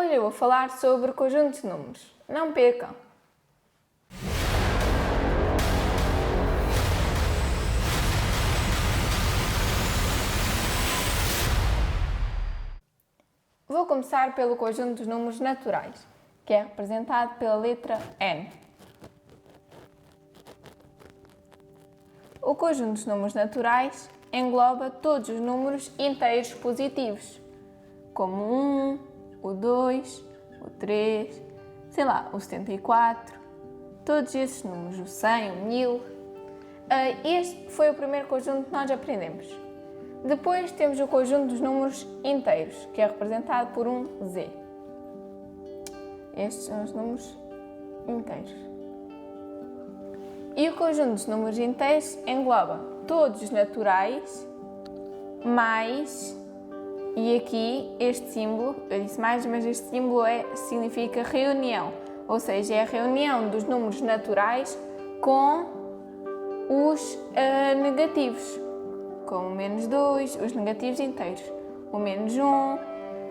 Hoje eu vou falar sobre conjuntos de números. Não percam! Vou começar pelo conjunto dos números naturais, que é representado pela letra N. O conjunto dos números naturais engloba todos os números inteiros positivos, como o 1, o 2, o 3, sei lá, o 74, todos esses números, o 100, o 1000. Este foi o primeiro conjunto que nós aprendemos. Depois temos o conjunto dos números inteiros, que é representado por um Z. Estes são os números inteiros. E o conjunto dos números inteiros engloba todos os naturais, mais, e aqui este símbolo, eu disse mais, mas este símbolo significa reunião, ou seja, é a reunião dos números naturais com os negativos, como o menos 2, os negativos inteiros, o menos 1,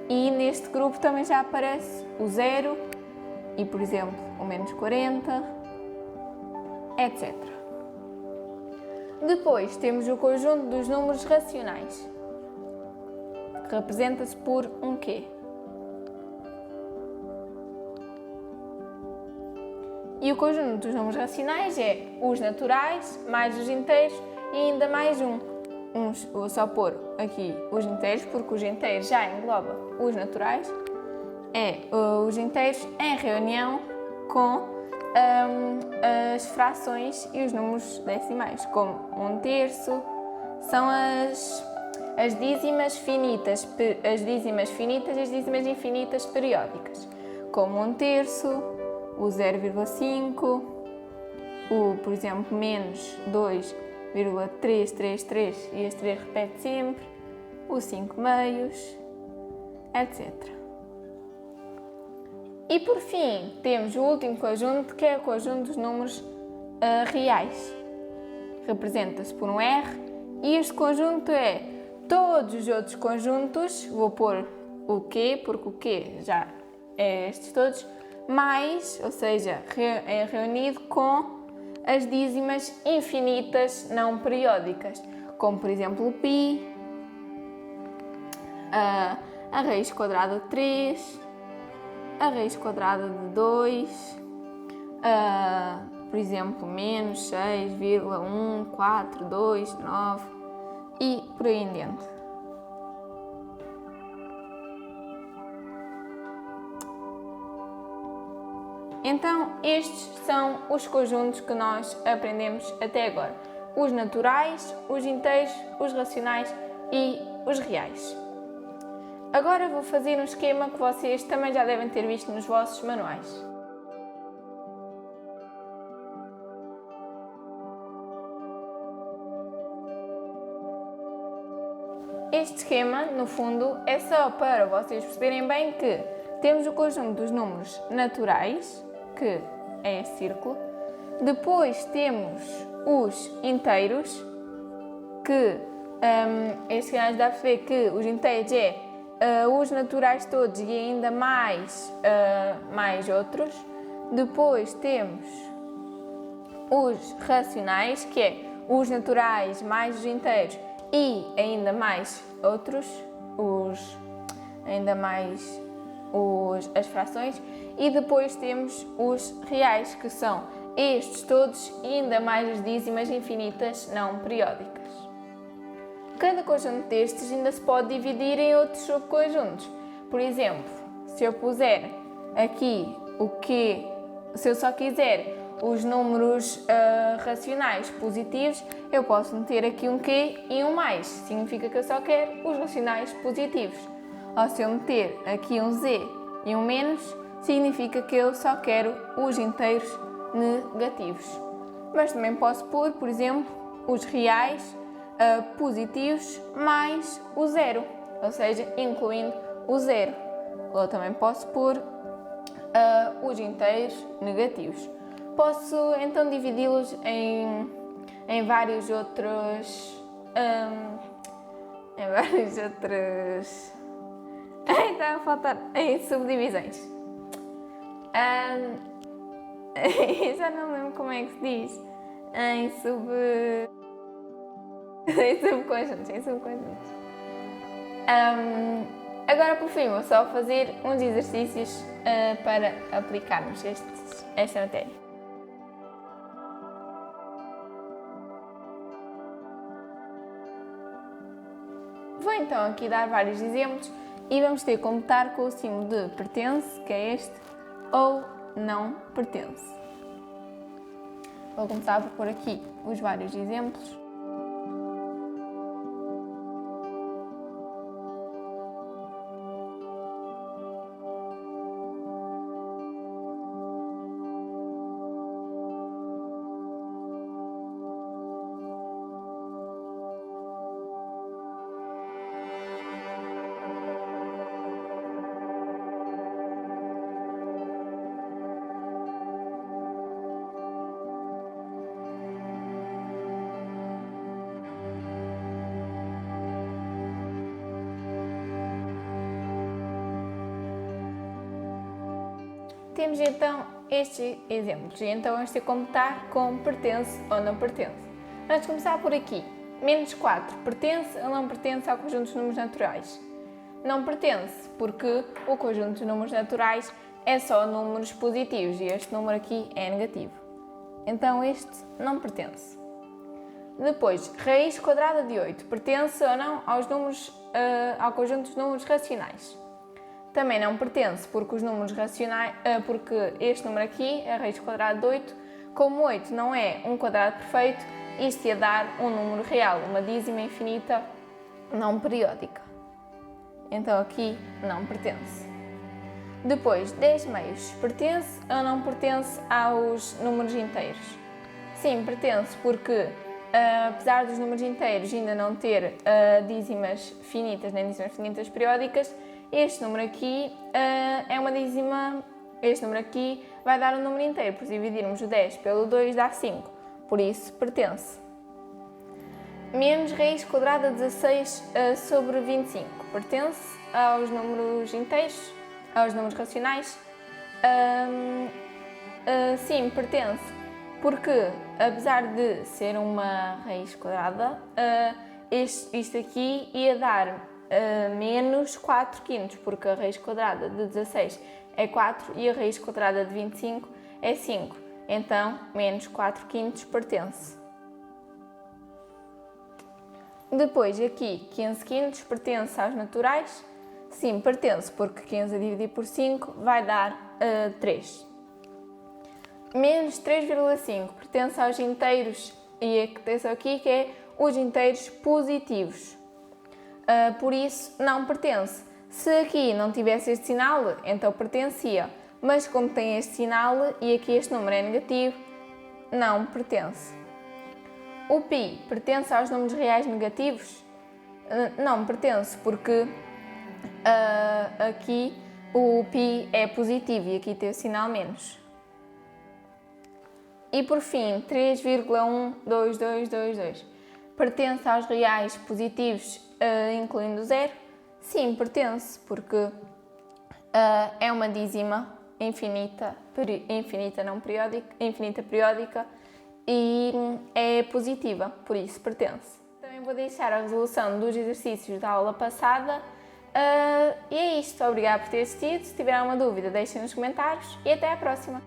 e neste grupo também já aparece o 0 e, por exemplo, o menos 40, etc. Depois temos o conjunto dos números racionais, que representa-se por um Q. E o conjunto dos números racionais é os naturais mais os inteiros e ainda mais um. Vou só pôr aqui os inteiros, porque os inteiros já engloba os naturais. Os inteiros em reunião com as frações e os números decimais, como 1/3, são as dízimas finitas, as dízimas finitas e as dízimas infinitas periódicas, como 1/3, o 0,5, por exemplo, menos 2,333, e este 3 repete sempre, o 5 meios, etc. E por fim, temos o último conjunto, que é o conjunto dos números reais. Representa-se por um R, e este conjunto é todos os outros conjuntos, vou pôr o Q, porque o Q já é estes todos, mais, ou seja, é reunido com as dízimas infinitas não periódicas, como por exemplo o π, a raiz quadrada de 3, a raiz quadrada de 2, por exemplo, menos 6,1429 e por aí em diante. Então, estes são os conjuntos que nós aprendemos até agora. Os naturais, os inteiros, os racionais e os reais. Agora vou fazer um esquema que vocês também já devem ter visto nos vossos manuais. Este esquema, no fundo, é só para vocês perceberem bem que temos o conjunto dos números naturais, que é esse círculo. Depois temos os inteiros, que este que dá a perceber que os inteiros os naturais todos e ainda mais outros. Depois temos os racionais, que é os naturais mais os inteiros e ainda mais outros, as frações. E depois temos os reais, que são estes todos e ainda mais as dízimas infinitas não periódicas. Cada conjunto destes ainda se pode dividir em outros subconjuntos. Por exemplo, se eu puser aqui se eu só quiser os números racionais positivos, eu posso meter aqui um Q e um mais, significa que eu só quero os racionais positivos. Ou se eu meter aqui um Z e um menos, significa que eu só quero os inteiros negativos. Mas também posso pôr, por exemplo, os reais positivos mais o zero, ou seja, incluindo o zero. Ou também posso pôr os inteiros negativos. Posso então dividi-los em vários outros Está a faltar em subdivisões. Já não lembro como é que se diz. Em subconjuntos. Agora, por fim, vou só fazer uns exercícios para aplicarmos esta matéria. Vou então aqui dar vários exemplos e vamos ter que completar com o símbolo de pertence, que é este, ou não pertence. Vou começar por pôr aqui os vários exemplos. Temos então estes exemplos, e então vamos ter que completar com pertence ou não pertence. Vamos começar por aqui. Menos 4 pertence ou não pertence ao conjunto de números naturais? Não pertence, porque o conjunto de números naturais é só números positivos e este número aqui é negativo. Então este não pertence. Depois, raiz quadrada de 8 pertence ou não ao conjunto de números racionais? Também não pertence, porque os números racionais, porque este número aqui, a raiz quadrada de 8, como 8 não é um quadrado perfeito, isto ia dar um número real, uma dízima infinita não periódica. Então aqui não pertence. Depois, 10 meios, pertence ou não pertence aos números inteiros? Sim, pertence, porque apesar dos números inteiros ainda não ter dízimas finitas nem dízimas finitas periódicas, este número aqui é uma dízima, este número aqui vai dar um número inteiro, por dividirmos o 10 pelo 2 dá 5, por isso pertence. Menos raiz quadrada de 16 sobre 25, pertence aos números inteiros, aos números racionais? Sim, pertence, porque apesar de ser uma raiz quadrada, isto aqui ia dar menos 4 quintos, porque a raiz quadrada de 16 é 4 e a raiz quadrada de 25 é 5. Então, menos 4 quintos pertence. Depois, aqui, 15 quintos pertence aos naturais? Sim, pertence, porque 15 a dividir por 5 vai dar 3. Menos 3,5 pertence aos inteiros, e atenção aqui que é os inteiros positivos. Por isso, não pertence. Se aqui não tivesse este sinal, então pertencia. Mas como tem este sinal e aqui este número é negativo, não pertence. O π pertence aos números reais negativos? Não pertence, porque aqui o π é positivo e aqui tem o sinal menos. E por fim, 3,12222. Pertence aos reais positivos, incluindo o zero? Sim, pertence, porque é uma dízima infinita periódica e é positiva, por isso pertence. Também vou deixar a resolução dos exercícios da aula passada. E é isto. Obrigada por ter assistido. Se tiver alguma dúvida, deixem nos comentários e até à próxima.